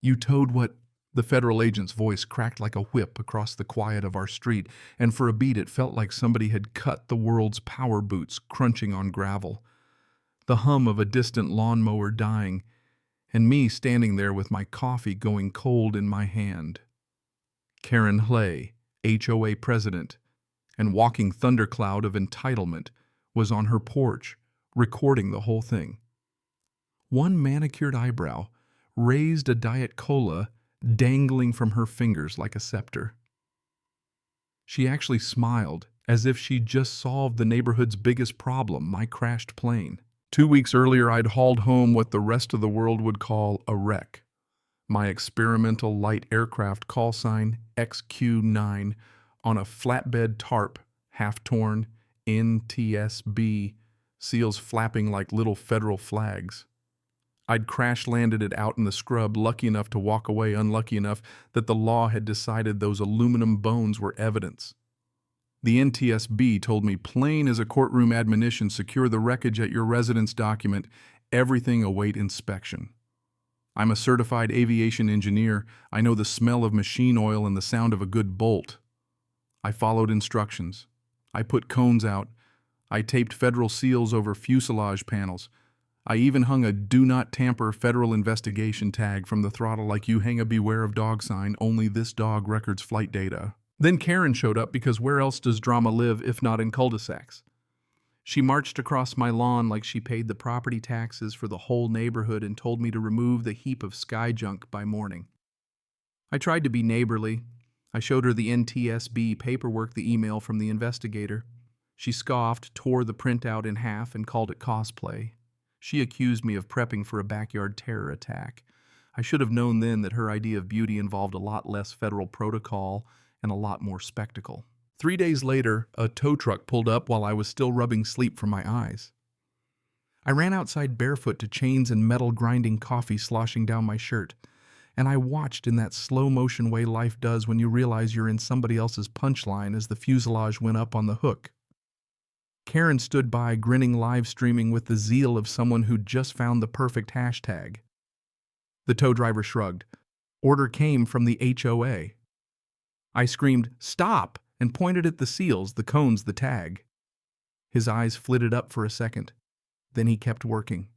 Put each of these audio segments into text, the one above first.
You towed what? The federal agent's voice cracked like a whip across the quiet of our street, and for a beat it felt like somebody had cut the world's power boots crunching on gravel. The hum of a distant lawnmower dying, and me standing there with my coffee going cold in my hand. Karen Hley, HOA president, and walking thundercloud of entitlement, was on her porch, recording the whole thing. One manicured eyebrow raised a Diet Cola dangling from her fingers like a scepter. She actually smiled, as if she'd just solved the neighborhood's biggest problem, my crashed plane. 2 weeks earlier, I'd hauled home what the rest of the world would call a wreck. My experimental light aircraft call sign, XQ9, on a flatbed tarp, half-torn, NTSB, seals flapping like little federal flags. I'd crash-landed it out in the scrub, lucky enough to walk away, unlucky enough that the law had decided those aluminum bones were evidence. The NTSB told me, plain as a courtroom admonition, secure the wreckage at your residence document, everything await inspection. I'm a certified aviation engineer. I know the smell of machine oil and the sound of a good bolt. I followed instructions. I put cones out. I taped federal seals over fuselage panels. I even hung a "Do Not Tamper" federal investigation tag from the throttle like you hang a "Beware of Dog" sign, only this dog records flight data. Then Karen showed up, because where else does drama live if not in cul-de-sacs? She marched across my lawn like she paid the property taxes for the whole neighborhood and told me to remove the heap of sky junk by morning. I tried to be neighborly. I showed her the NTSB paperwork, the email from the investigator. She scoffed, tore the printout in half, and called it cosplay. She accused me of prepping for a backyard terror attack. I should have known then that her idea of beauty involved a lot less federal protocol and a lot more spectacle. 3 days later, a tow truck pulled up while I was still rubbing sleep from my eyes. I ran outside barefoot to chains and metal, grinding coffee sloshing down my shirt, and I watched in that slow-motion way life does when you realize you're in somebody else's punchline as the fuselage went up on the hook. Karen stood by, grinning, live streaming with the zeal of someone who'd just found the perfect hashtag. The tow driver shrugged. Order came from the HOA. I screamed, "Stop!" and pointed at the seals, the cones, the tag. His eyes flitted up for a second. Then he kept working.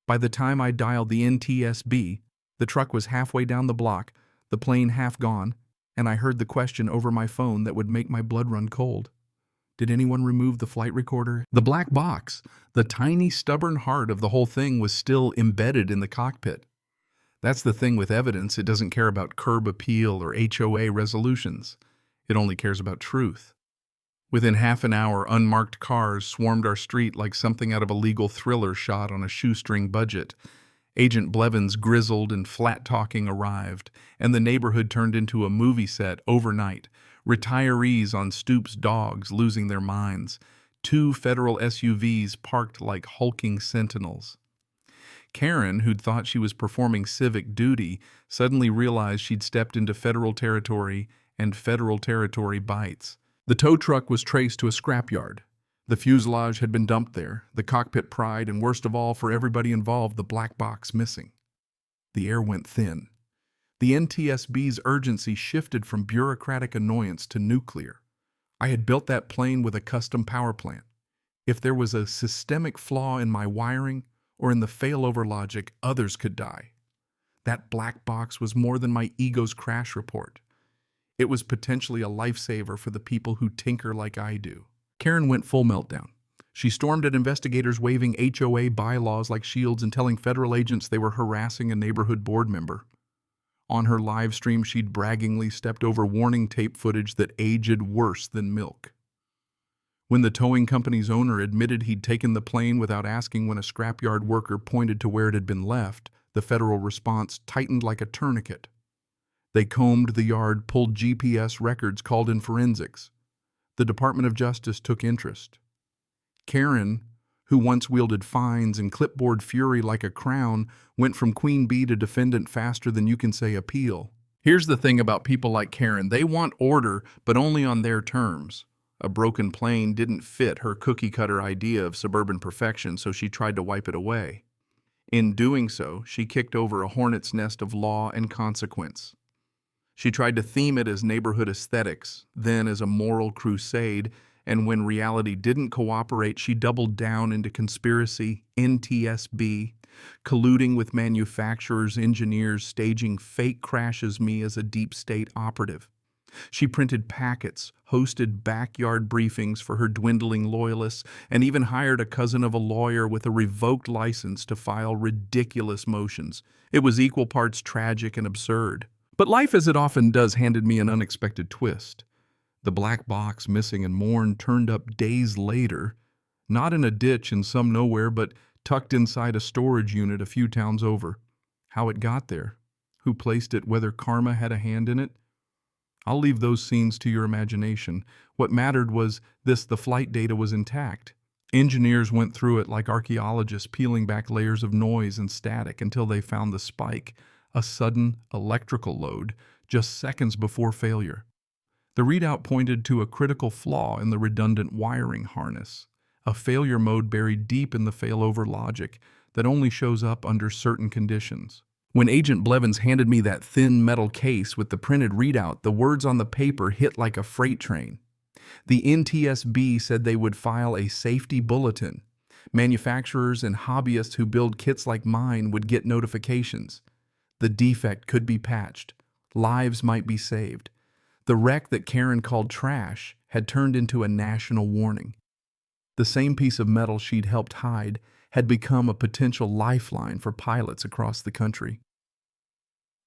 By the time I dialed the NTSB, the truck was halfway down the block, the plane half gone, and I heard the question over my phone that would make my blood run cold. Did anyone remove the flight recorder? The black box, the tiny, stubborn heart of the whole thing, was still embedded in the cockpit. That's the thing with evidence. It doesn't care about curb appeal or HOA resolutions. It only cares about truth. Within half an hour, unmarked cars swarmed our street like something out of a legal thriller shot on a shoestring budget. Agent Blevins, grizzled and flat-talking, arrived, and the neighborhood turned into a movie set overnight. Retirees on stoops, dogs losing their minds. 2 federal SUVs parked like hulking sentinels. Karen, who'd thought she was performing civic duty, suddenly realized she'd stepped into federal territory, and federal territory bites. The tow truck was traced to a scrapyard. The fuselage had been dumped there, the cockpit pried, and worst of all for everybody involved, the black box missing. The air went thin. The NTSB's urgency shifted from bureaucratic annoyance to nuclear. I had built that plane with a custom power plant. If there was a systemic flaw in my wiring or in the failover logic, others could die. That black box was more than my ego's crash report. It was potentially a lifesaver for the people who tinker like I do. Karen went full meltdown. She stormed at investigators, waving HOA bylaws like shields and telling federal agents they were harassing a neighborhood board member. On her live stream, she'd braggingly stepped over warning tape footage that aged worse than milk. When the towing company's owner admitted he'd taken the plane without asking when a scrapyard worker pointed to where it had been left, the federal response tightened like a tourniquet. They combed the yard, pulled GPS records, called in forensics. The Department of Justice took interest. Karen, who once wielded fines and clipboard fury like a crown, went from queen bee to defendant faster than you can say appeal. Here's the thing about people like Karen. They want order, but only on their terms. A broken plane didn't fit her cookie-cutter idea of suburban perfection, so she tried to wipe it away. In doing so, she kicked over a hornet's nest of law and consequence. She tried to theme it as neighborhood aesthetics, then as a moral crusade, and when reality didn't cooperate, she doubled down into conspiracy, NTSB, colluding with manufacturers, engineers, staging fake crashes me as a deep state operative. She printed packets, hosted backyard briefings for her dwindling loyalists, and even hired a cousin of a lawyer with a revoked license to file ridiculous motions. It was equal parts tragic and absurd. But life, as it often does, handed me an unexpected twist. The black box, missing and mourned, turned up days later, not in a ditch in some nowhere, but tucked inside a storage unit a few towns over. How it got there, who placed it, whether karma had a hand in it, I'll leave those scenes to your imagination. What mattered was this: the flight data was intact. Engineers went through it like archaeologists, peeling back layers of noise and static until they found the spike, a sudden electrical load, just seconds before failure. The readout pointed to a critical flaw in the redundant wiring harness, a failure mode buried deep in the failover logic that only shows up under certain conditions. When Agent Blevins handed me that thin metal case with the printed readout, the words on the paper hit like a freight train. The NTSB said they would file a safety bulletin. Manufacturers and hobbyists who build kits like mine would get notifications. The defect could be patched. Lives might be saved. The wreck that Karen called trash had turned into a national warning. The same piece of metal she'd helped hide had become a potential lifeline for pilots across the country.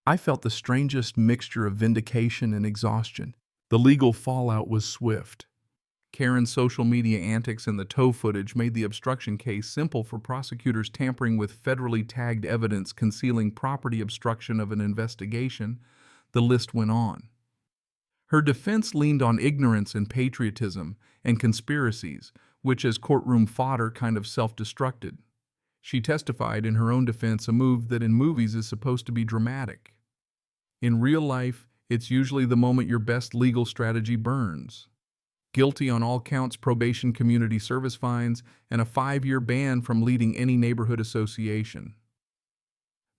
I felt the strangest mixture of vindication and exhaustion. The legal fallout was swift. Karen's social media antics and the tow footage made the obstruction case simple for prosecutors. Tampering with federally tagged evidence, concealing property, obstruction of an investigation. The list went on. Her defense leaned on ignorance and patriotism and conspiracies, which as courtroom fodder kind of self-destructed. She testified in her own defense, a move that in movies is supposed to be dramatic. In real life, it's usually the moment your best legal strategy burns. Guilty on all counts, probation, community service fines, and a 5-year ban from leading any neighborhood association.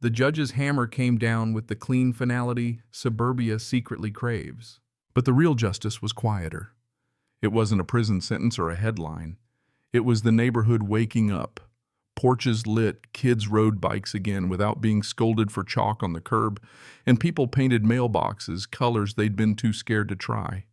The judge's hammer came down with the clean finality suburbia secretly craves. But the real justice was quieter. It wasn't a prison sentence or a headline. It was the neighborhood waking up. Porches lit, kids rode bikes again without being scolded for chalk on the curb, and people painted mailboxes colors they'd been too scared to try.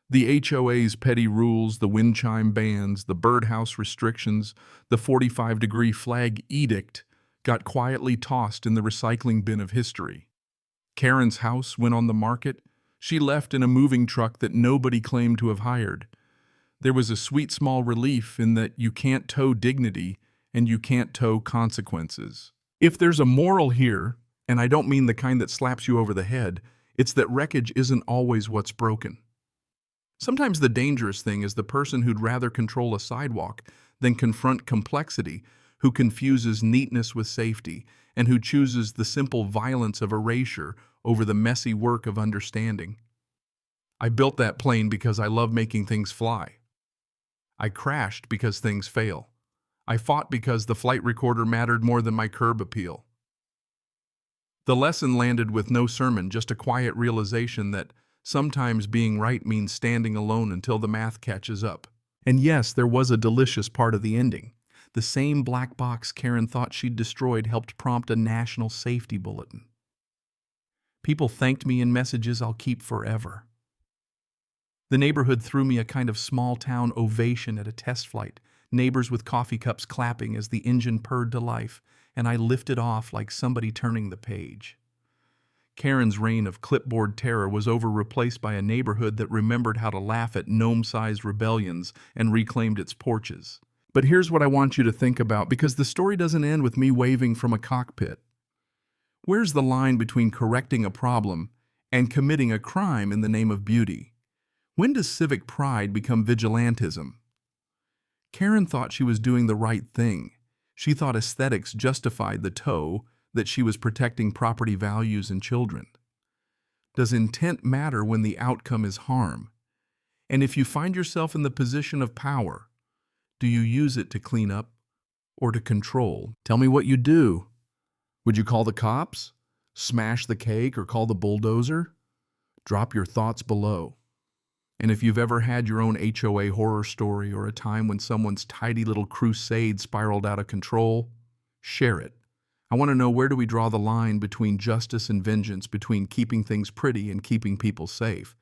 The HOA's petty rules, the wind chime bans, the birdhouse restrictions, the 45-degree flag edict got quietly tossed in the recycling bin of history. Karen's house went on the market. She left in a moving truck that nobody claimed to have hired. There was a sweet small relief in that you can't tow dignity and you can't tow consequences. If there's a moral here, and I don't mean the kind that slaps you over the head, it's that wreckage isn't always what's broken. Sometimes the dangerous thing is the person who'd rather control a sidewalk than confront complexity, who confuses neatness with safety, and who chooses the simple violence of erasure over the messy work of understanding. I built that plane because I love making things fly. I crashed because things fail. I fought because the flight recorder mattered more than my curb appeal. The lesson landed with no sermon, just a quiet realization that sometimes being right means standing alone until the math catches up. And yes, there was a delicious part of the ending. The same black box Karen thought she'd destroyed helped prompt a national safety bulletin. People thanked me in messages I'll keep forever. The neighborhood threw me a kind of small-town ovation at a test flight, neighbors with coffee cups clapping as the engine purred to life, and I lifted off like somebody turning the page. Karen's reign of clipboard terror was over, replaced by a neighborhood that remembered how to laugh at gnome-sized rebellions and reclaimed its porches. But here's what I want you to think about, because the story doesn't end with me waving from a cockpit. Where's the line between correcting a problem and committing a crime in the name of beauty? When does civic pride become vigilantism? Karen thought she was doing the right thing. She thought aesthetics justified the tow, that she was protecting property values and children. Does intent matter when the outcome is harm? And if you find yourself in the position of power, do you use it to clean up or to control? Tell me what you do. Would you call the cops? Smash the cake or call the bulldozer? Drop your thoughts below. And if you've ever had your own HOA horror story or a time when someone's tidy little crusade spiraled out of control, share it. I want to know, where do we draw the line between justice and vengeance, between keeping things pretty and keeping people safe?